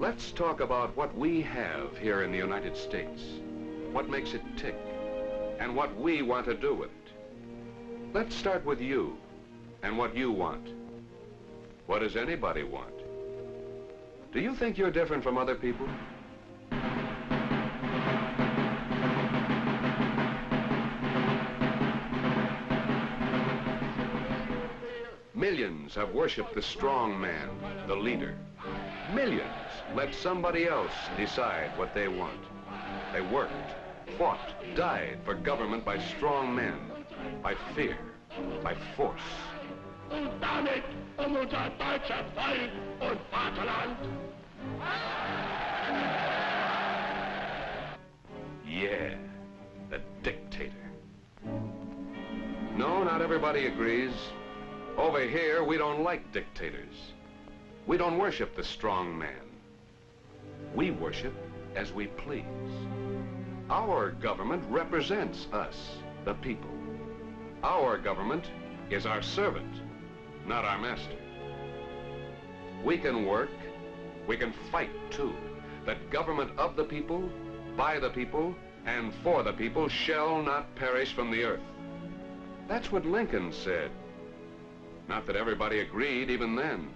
Let's talk about what we have here in the United States, what makes it tick, and what we want to do with it. Let's start with you and what you want. What does anybody want? Do you think you're different from other people? Millions have worshipped the strong man, the leader. Millions let somebody else decide what they want. They worked, fought, died for government by strong men, by fear, by force. Und damit unser deutscher Volk und Vaterland. Yeah, the dictator. No, not everybody agrees. Over here, we don't like dictators. We don't worship the strong man. We worship as we please. Our government represents us, the people. Our government is our servant, not our master. We can work, we can fight too, that government of the people, by the people, and for the people shall not perish from the earth. That's what Lincoln said. Not that everybody agreed even then.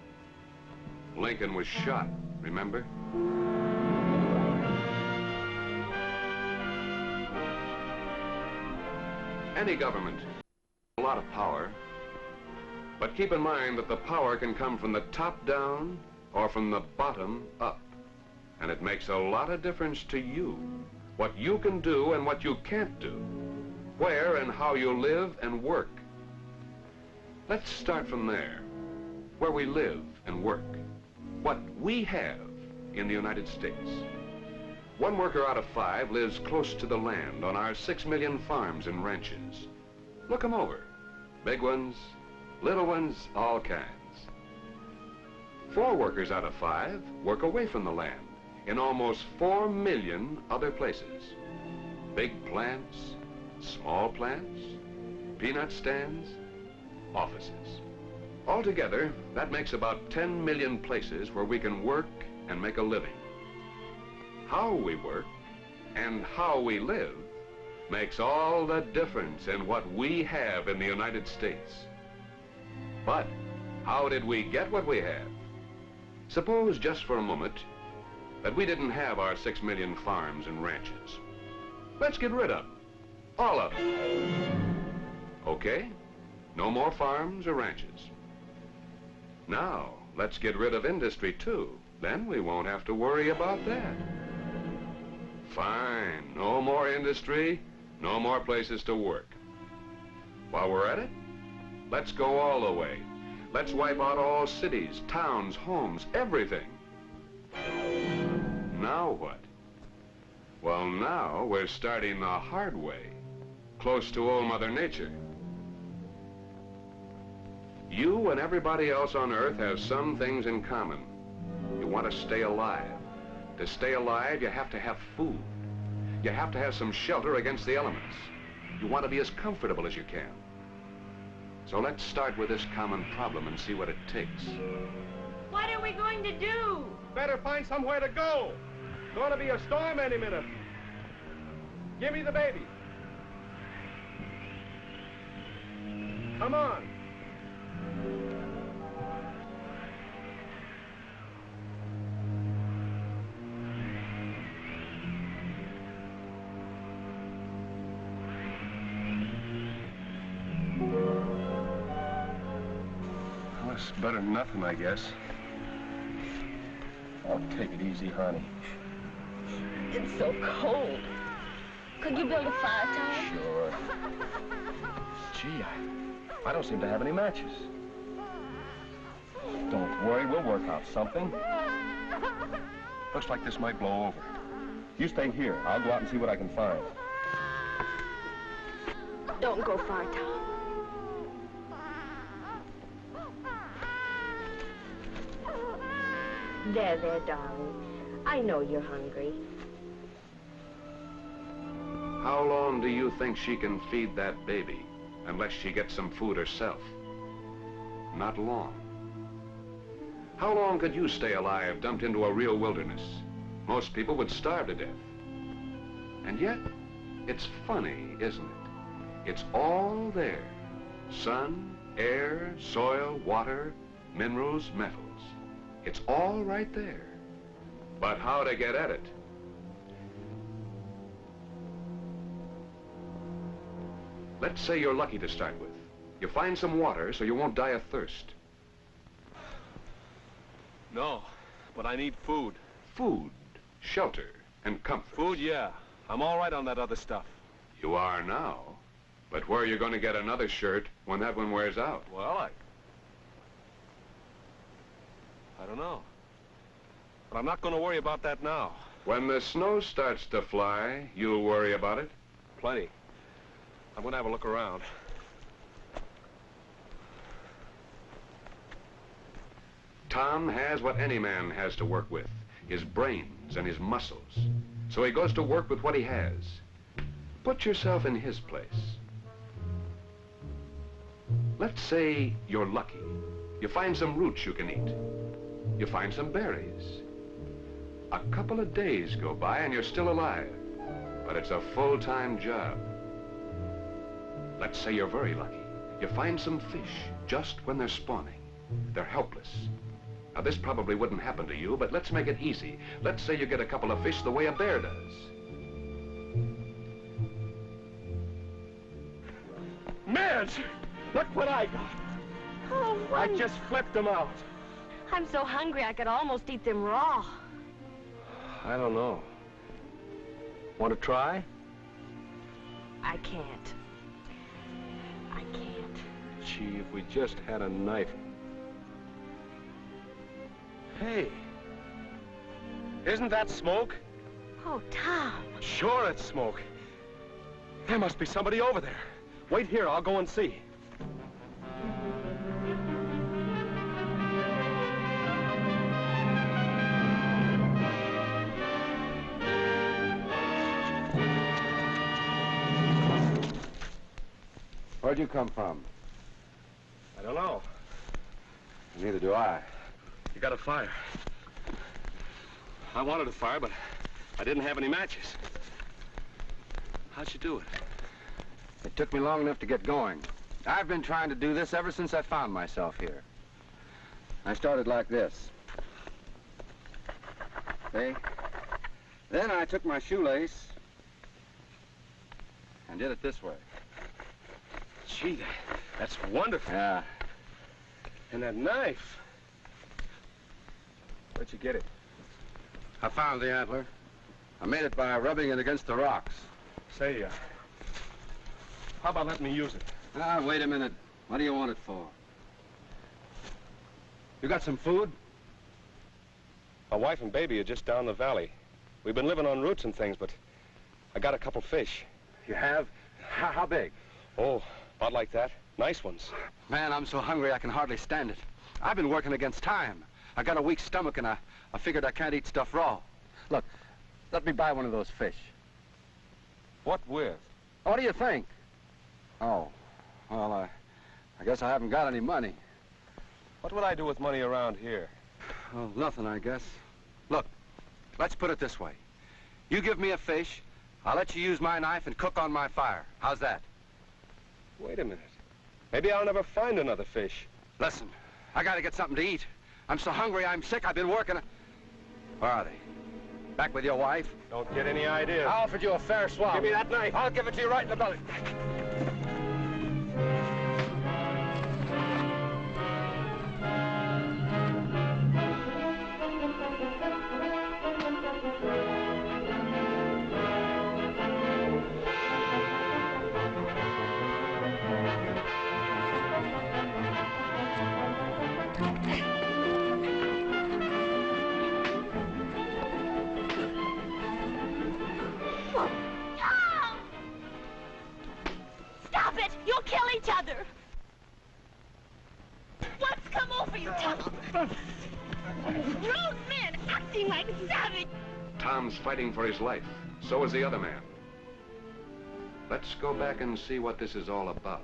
Lincoln was shot, remember? Any government, a lot of power, but keep in mind that the power can come from the top down or from the bottom up. And it makes a lot of difference to you, what you can do and what you can't do, where and how you live and work. Let's start from there, where we live and work, what we have in the United States. 1 worker out of 5 lives close to the land on our 6 million farms and ranches. Look them over, big ones, little ones, all kinds. 4 workers out of 5 work away from the land in almost 4 million other places. Big plants, small plants, peanut stands, offices. Altogether, that makes about 10 million places where we can work and make a living. How we work and how we live makes all the difference in what we have in the United States. But how did we get what we have? Suppose just for a moment that we didn't have our 6 million farms and ranches. Let's get rid of them, all of them. Okay? No more farms or ranches. Now, let's get rid of industry too. Then we won't have to worry about that. Fine, no more industry, no more places to work. While we're at it, let's go all the way. Let's wipe out all cities, towns, homes, everything. Now what? Well, now we're starting the hard way, close to old Mother Nature. You and everybody else on Earth have some things in common. You want to stay alive. To stay alive, you have to have food. You have to have some shelter against the elements. You want to be as comfortable as you can. So let's start with this common problem and see what it takes. What are we going to do? Better find somewhere to go. Going to be a storm any minute. Give me the baby. Come on. Well, it's better than nothing, I guess. Oh, take it easy, honey. It's so cold. Could you build a fire, Tom? Sure. Gee, I don't seem to have any matches. Don't worry, we'll work out something. Looks like this might blow over. You stay here. I'll go out and see what I can find. Don't go far, Tom. There, darling. I know you're hungry. How long do you think she can feed that baby unless she gets some food herself? Not long. How long could you stay alive dumped into a real wilderness? Most people would starve to death. And yet, it's funny, isn't it? It's all there. Sun, air, soil, water, minerals, metals. It's all right there. But how to get at it? Let's say you're lucky to start with. You find some water so you won't die of thirst. No, but I need food. Food, shelter, and comfort. Food, yeah. I'm all right on that other stuff. You are now. But where are you going to get another shirt when that one wears out? Well, I don't know. But I'm not going to worry about that now. When the snow starts to fly, you'll worry about it. Plenty. I'm going to have a look around. Tom has what any man has to work with, his brains and his muscles. So he goes to work with what he has. Put yourself in his place. Let's say you're lucky. You find some roots you can eat. You find some berries. A couple of days go by and you're still alive, but it's a full-time job. Let's say you're very lucky. You find some fish just when they're spawning. They're helpless. Now, this probably wouldn't happen to you, but let's make it easy. Let's say you get a couple of fish the way a bear does. Midge! Look what I got. Oh, I just flipped them out. I'm so hungry I could almost eat them raw. I don't know. Want to try? I can't. I can't. Gee, if we just had a knife. Hey, isn't that smoke? Oh, Tom. Sure it's smoke. There must be somebody over there. Wait here, I'll go and see. Where'd you come from? I don't know. Neither do I. You got a fire. I wanted a fire, but I didn't have any matches. How'd you do it? It took me long enough to get going. I've been trying to do this ever since I found myself here. I started like this. See? Then I took my shoelace and did it this way. Gee, that's wonderful. Yeah. And that knife. Where'd you get it? I found the antler. I made it by rubbing it against the rocks. Say, how about letting me use it? Ah, wait a minute. What do you want it for? You got some food? My wife and baby are just down the valley. We've been living on roots and things, but I got a couple fish. You have? How big? Oh, about like that. Nice ones. Man, I'm so hungry I can hardly stand it. I've been working against time. I got a weak stomach and I figured I can't eat stuff raw. Look, let me buy one of those fish. What with? What do you think? Oh, well, I guess I haven't got any money. What would I do with money around here? Well, nothing, I guess. Look, let's put it this way. You give me a fish, I'll let you use my knife and cook on my fire. How's that? Wait a minute. Maybe I'll never find another fish. Listen, I gotta get something to eat. I'm so hungry, I'm sick, I've been working. Where are they? Back with your wife? Don't get any ideas. I offered you a fair swap. Give me that knife. I'll give it to you right in the belly. Stop it! You'll kill each other! What's come over you, Tom? Rude men acting like savage! Tom's fighting for his life. So is the other man. Let's go back and see what this is all about.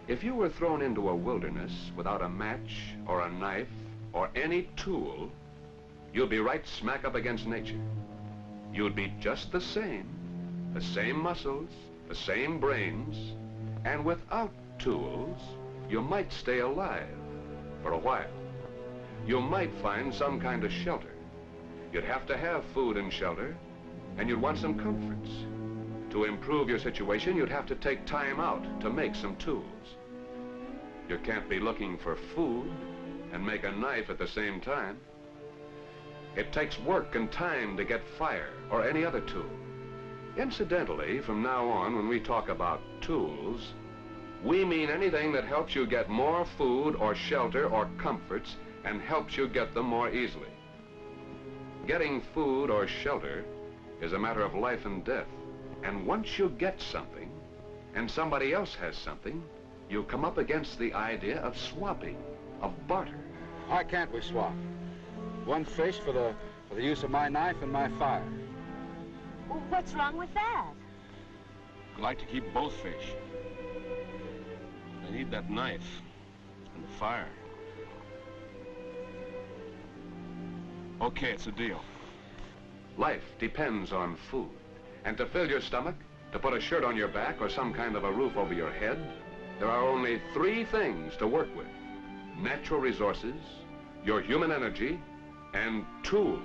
If you were thrown into a wilderness without a match or a knife or any tool, you'd be right smack up against nature. You'd be just the same muscles, the same brains, and without tools, you might stay alive for a while. You might find some kind of shelter. You'd have to have food and shelter, and you'd want some comforts. To improve your situation, you'd have to take time out to make some tools. You can't be looking for food and make a knife at the same time. It takes work and time to get fire or any other tool. Incidentally, from now on, when we talk about tools, we mean anything that helps you get more food or shelter or comforts and helps you get them more easily. Getting food or shelter is a matter of life and death. And once you get something, and somebody else has something, you come up against the idea of swapping, of barter. Why can't we swap? One fish for the use of my knife and my fire. Well, what's wrong with that? I'd like to keep both fish. I need that knife and the fire. Okay, it's a deal. Life depends on food. And to fill your stomach, to put a shirt on your back or some kind of a roof over your head, there are only 3 things to work with: natural resources, your human energy, and tools.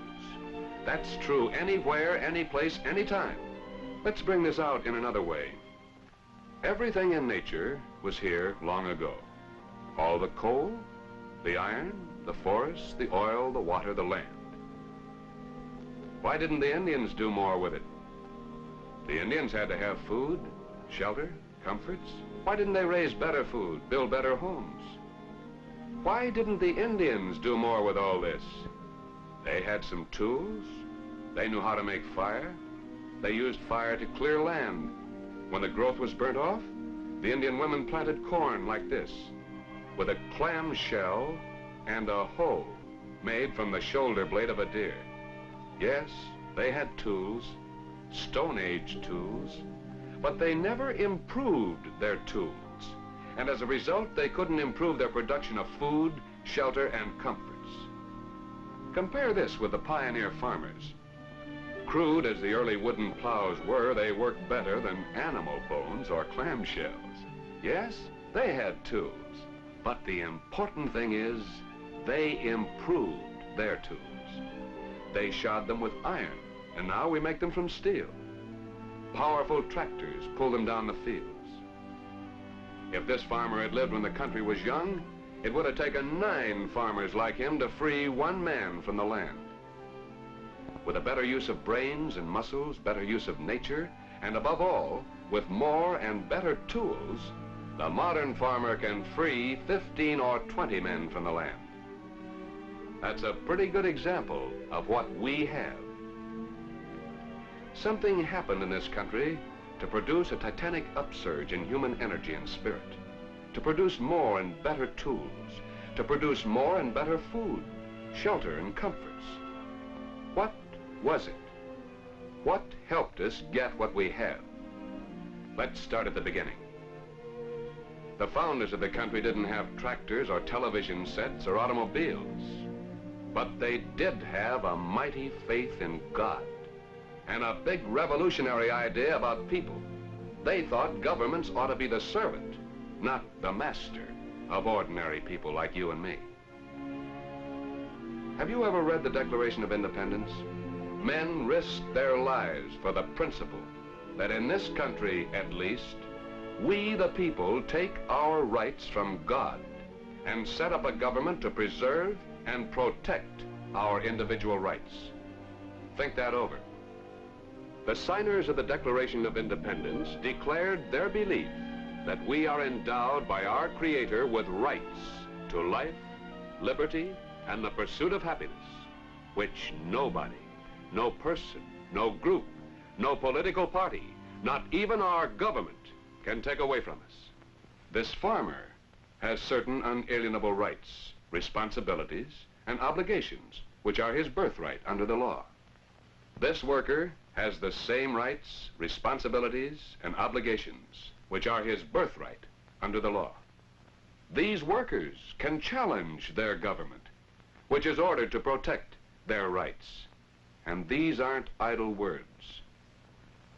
That's true anywhere, any place, anytime. Let's bring this out in another way. Everything in nature was here long ago. All the coal, the iron, the forests, the oil, the water, the land. Why didn't the Indians do more with it? The Indians had to have food, shelter, comforts. Why didn't they raise better food, build better homes? Why didn't the Indians do more with all this? They had some tools. They knew how to make fire. They used fire to clear land. When the growth was burnt off, the Indian women planted corn like this, with a clam shell and a hoe made from the shoulder blade of a deer. Yes, they had tools, Stone Age tools, but they never improved their tools. And as a result, they couldn't improve their production of food, shelter, and comforts. Compare this with the pioneer farmers. Crude as the early wooden plows were, they worked better than animal bones or clamshells. Yes, they had tools, but the important thing is they improved their tools. They shod them with iron, and now we make them from steel. Powerful tractors pull them down the fields. If this farmer had lived when the country was young, it would have taken 9 farmers like him to free 1 man from the land. With a better use of brains and muscles, better use of nature, and above all, with more and better tools, the modern farmer can free 15 or 20 men from the land. That's a pretty good example of what we have. Something happened in this country to produce a titanic upsurge in human energy and spirit, to produce more and better tools, to produce more and better food, shelter, and comforts. What was it? What helped us get what we have? Let's start at the beginning. The founders of the country didn't have tractors or television sets or automobiles, but they did have a mighty faith in God and a big revolutionary idea about people. They thought governments ought to be the servant, not the master of ordinary people like you and me. Have you ever read the Declaration of Independence? Men risked their lives for the principle that in this country, at least, we the people take our rights from God and set up a government to preserve and protect our individual rights. Think that over. The signers of the Declaration of Independence declared their belief that we are endowed by our Creator with rights to life, liberty, and the pursuit of happiness, which nobody, no person, no group, no political party, not even our government, can take away from us. This farmer has certain unalienable rights, responsibilities, and obligations, which are his birthright under the law. This worker has the same rights, responsibilities, and obligations, which are his birthright under the law. These workers can challenge their government. which is ordered to protect their rights. And these aren't idle words.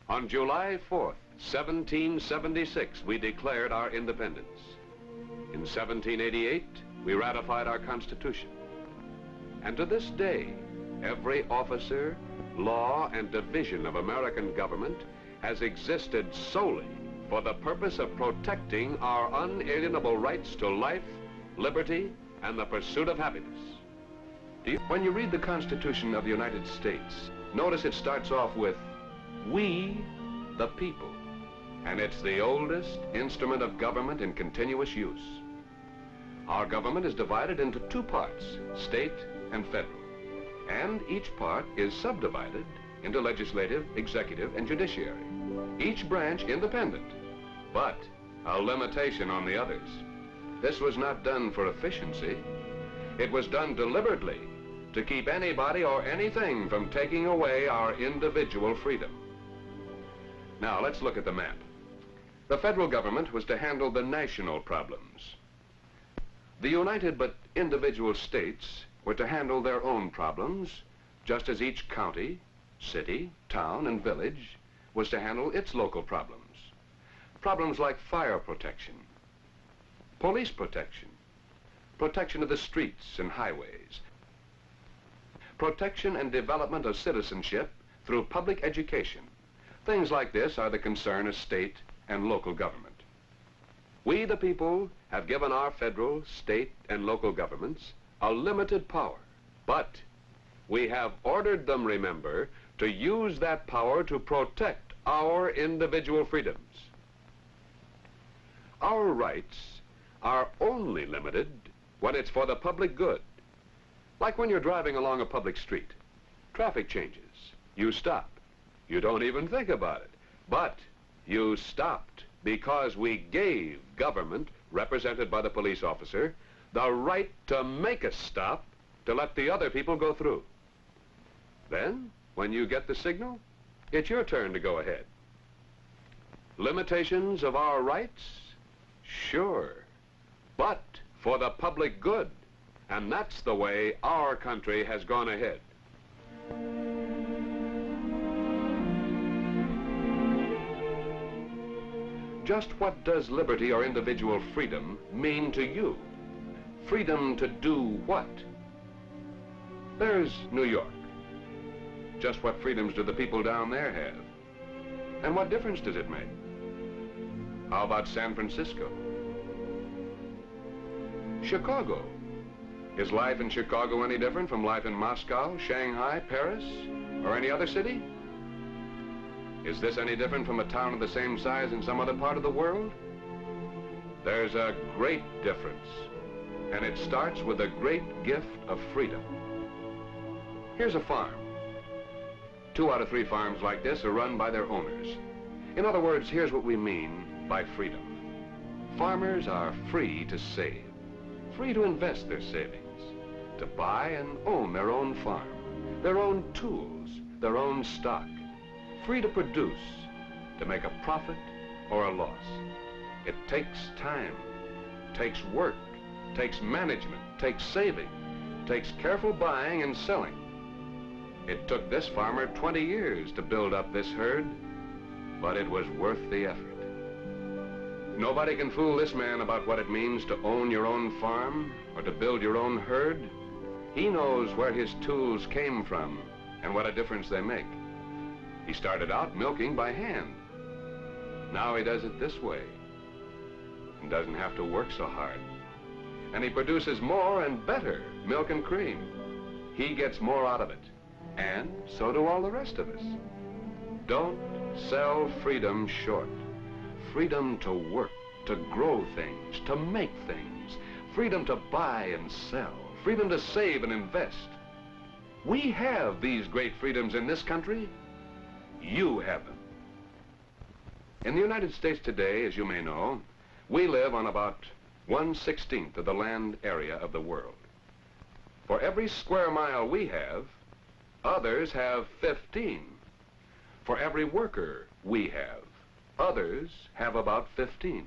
On July 4th, 1776, we declared our independence. In 1788, we ratified our Constitution. And to this day, every officer, law, and division of American government has existed solely for the purpose of protecting our unalienable rights to life, liberty, and the pursuit of happiness. When you read the Constitution of the United States, notice it starts off with, "We, the people," and it's the oldest instrument of government in continuous use. Our government is divided into two parts, state and federal, and each part is subdivided into legislative, executive, and judiciary, each branch independent, but a limitation on the others. This was not done for efficiency. It was done deliberately to keep anybody or anything from taking away our individual freedom. Now, let's look at the map. The federal government was to handle the national problems. The united but individual states were to handle their own problems, just as each county, city, town, and village was to handle its local problems. Problems like fire protection, police protection, protection of the streets and highways, protection and development of citizenship through public education. Things like this are the concern of state and local government. We, the people, have given our federal, state, and local governments a limited power, but we have ordered them, remember, to use that power to protect our individual freedoms. Our rights are only limited when it's for the public good. Like when you're driving along a public street. Traffic changes. You stop. You don't even think about it. But you stopped because we gave government, represented by the police officer, the right to make a stop to let the other people go through. Then, when you get the signal, it's your turn to go ahead. Limitations of our rights? Sure. But for the public good. And that's the way our country has gone ahead. Just what does liberty or individual freedom mean to you? Freedom to do what? There's New York. Just what freedoms do the people down there have? And what difference does it make? How about San Francisco? Chicago. Is life in Chicago any different from life in Moscow, Shanghai, Paris, or any other city? Is this any different from a town of the same size in some other part of the world? There's a great difference, and it starts with the great gift of freedom. Here's a farm. 2 out of 3 farms like this are run by their owners. In other words, here's what we mean by freedom. Farmers are free to save, free to invest their savings, to buy and own their own farm, their own tools, their own stock, free to produce, to make a profit or a loss. It takes time, takes work, takes management, takes saving, takes careful buying and selling. It took this farmer 20 years to build up this herd, but it was worth the effort. Nobody can fool this man about what it means to own your own farm or to build your own herd. He knows where his tools came from and what a difference they make. He started out milking by hand. Now he does it this way and doesn't have to work so hard. And he produces more and better milk and cream. He gets more out of it, and so do all the rest of us. Don't sell freedom short. Freedom to work, to grow things, to make things. Freedom to buy and sell. Freedom to save and invest. We have these great freedoms in this country. You have them. In the United States today, as you may know, we live on about 1/16 of the land area of the world. For every square mile we have, others have 15. For every worker we have, others have about 15.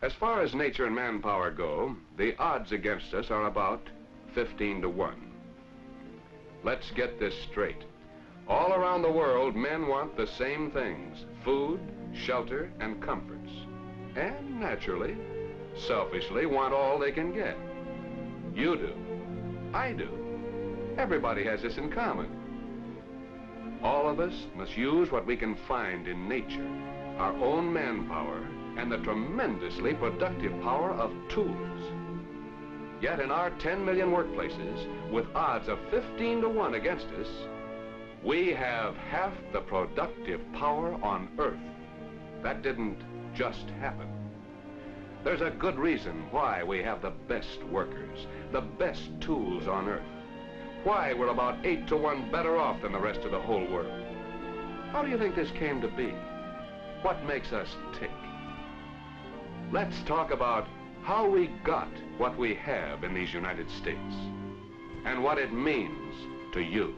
As far as nature and manpower go, the odds against us are about 15 to 1. Let's get this straight. All around the world, men want the same things: food, shelter, and comforts. And naturally, selfishly, want all they can get. You do. I do. Everybody has this in common. All of us must use what we can find in nature, our own manpower, and the tremendously productive power of tools. Yet in our 10 million workplaces, with odds of 15 to 1 against us, we have half the productive power on Earth. That didn't just happen. There's a good reason why we have the best workers, the best tools on Earth. Why we're about 8 to 1 better off than the rest of the whole world. How do you think this came to be? What makes us tick? Let's talk about how we got what we have in these United States and what it means to you.